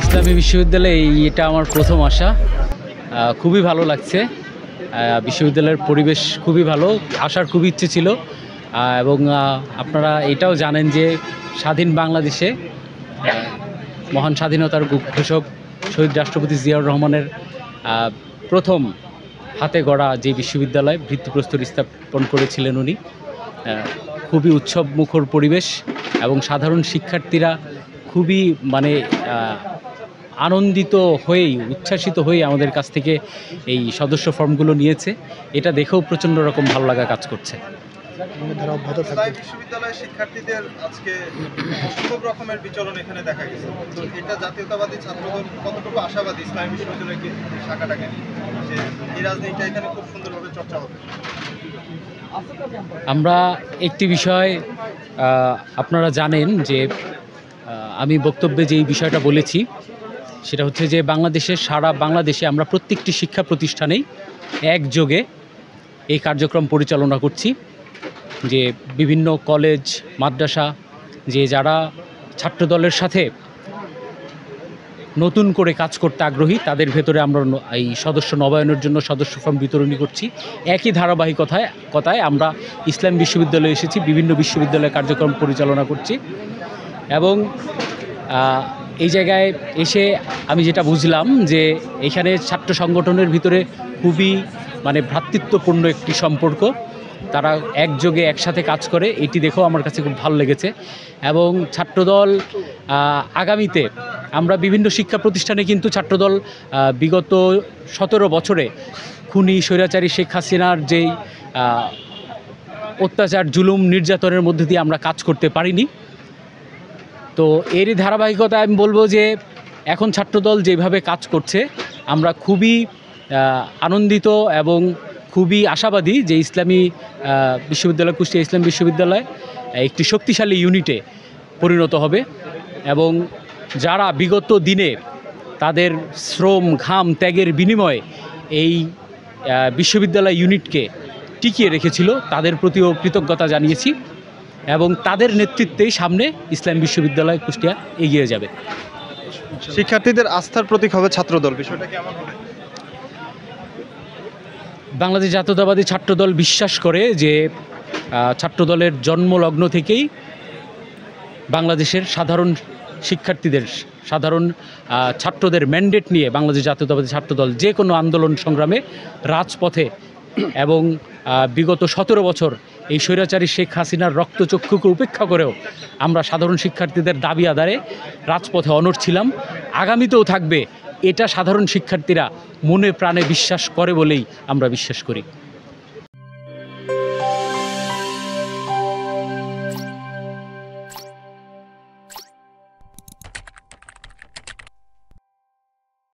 ইসলামী বিশ্ববিদ্যালয়ে এটা আমার প্রথম আসা। খুবই ভালো লাগছে। বিশ্ববিদ্যালয়ের পরিবেশ খুবই ভালো, আসার খুব ইচ্ছে ছিল। এবং আপনারা এটাও জানেন যে স্বাধীন বাংলাদেশে মহান স্বাধীনতার ঘোষক শহীদ রাষ্ট্রপতি জিয়াউর রহমানের প্রথম হাতে গড়া যে বিশ্ববিদ্যালয় ভিত্তিপ্রস্তর স্থাপন করেছিলেন উনি। খুবই উৎসবমুখর পরিবেশ এবং সাধারণ শিক্ষার্থীরা খুবই আনন্দিত হয়েই উচ্ছ্বাসিত হয়ে আমাদের কাছ থেকে এই সদস্য ফর্মগুলো নিয়েছে। এটা দেখেও প্রচণ্ড রকম ভালো লাগা কাজ করছে। বিশ্ববিদ্যালয়ের শিক্ষার্থীদের আজকে অসম্ভব রকমের বিচরণ এখানে দেখা গেছে। তো এটা জাতীয়তাবাদী ছাত্রদল কতটুকু আশাবাদী ইসলামী বিশ্ববিদ্যালয়কে শাখাটাকে নিয়ে যে এই রাজনীতিটা এখানে খুব সুন্দরভাবে চর্চা হবে? আমরা একটি বিষয় আপনারা জানেন যে আমি বক্তব্যে যে এই বিষয়টা বলেছি সেটা হচ্ছে যে সারা বাংলাদেশে আমরা প্রত্যেকটি শিক্ষা প্রতিষ্ঠানেই একযোগে এই কার্যক্রম পরিচালনা করছি। যে বিভিন্ন কলেজ মাদ্রাসা যে যারা ছাত্রদলের সাথে নতুন করে কাজ করতে আগ্রহী তাদের ভেতরে আমরা এই সদস্য নবায়নের জন্য সদস্য ফর্ম বিতরণী করছি। একই ধারাবাহিকতায় আমরা ইসলাম বিশ্ববিদ্যালয়ে এসেছি, বিভিন্ন বিশ্ববিদ্যালয়ে কার্যক্রম পরিচালনা করছি। এবং এই জায়গায় এসে আমি যেটা বুঝলাম যে এখানে ছাত্র সংগঠনের ভিতরে খুবই ভ্রাতৃত্বপূর্ণ একটি সম্পর্ক, তারা একযোগে একসাথে কাজ করে, এটি দেখেও আমার কাছে খুব ভালো লেগেছে। এবং ছাত্রদল আগামীতে আমরা বিভিন্ন শিক্ষা প্রতিষ্ঠানে কিন্তু ছাত্রদল বিগত 17 বছরে খুনি স্বৈরাচারী শেখ হাসিনার যেই অত্যাচার জুলুম নির্যাতনের মধ্যে দিয়ে আমরা কাজ করতে পারিনি। তো এরই ধারাবাহিকতায় আমি বলবো যে এখন ছাত্রদল যেভাবে কাজ করছে আমরা খুবই আনন্দিত এবং খুবই আশাবাদী যে ইসলামী বিশ্ববিদ্যালয়, কুষ্টিয়া ইসলাম বিশ্ববিদ্যালয় একটি শক্তিশালী ইউনিটে পরিণত হবে। এবং যারা বিগত দিনে তাদের শ্রম ঘাম ত্যাগের বিনিময়ে এই বিশ্ববিদ্যালয় ইউনিটকে টিকিয়ে রেখেছিল তাদের প্রতিও কৃতজ্ঞতা জানিয়েছি এবং তাদের নেতৃত্বেই সামনে ইসলাম বিশ্ববিদ্যালয় কুষ্টিয়া এগিয়ে যাবে। শিক্ষার্থীদের আস্থার প্রতীক হবে ছাত্রদল, বিষয়টা কেমন হবে? বাংলাদেশ জাতীয়তাবাদী ছাত্রদল বিশ্বাস করে যে ছাত্রদলের জন্মলগ্ন থেকেই বাংলাদেশের সাধারণ শিক্ষার্থীদের সাধারণ ছাত্রদের ম্যান্ডেট নিয়ে বাংলাদেশ জাতীয়তাবাদী ছাত্রদল যে কোনো আন্দোলন সংগ্রামে রাজপথে এবং বিগত 17 বছর এই স্বৈরাচারী শেখ হাসিনার রক্তচক্ষুকে উপেক্ষা করেও আমরা সাধারণ শিক্ষার্থীদের দাবি আদায়ে রাজপথে অনড় ছিলাম, আগামীতেও থাকবে। এটা সাধারণ শিক্ষার্থীরা মনে প্রাণে বিশ্বাস করে বলেই আমরা বিশ্বাস করি।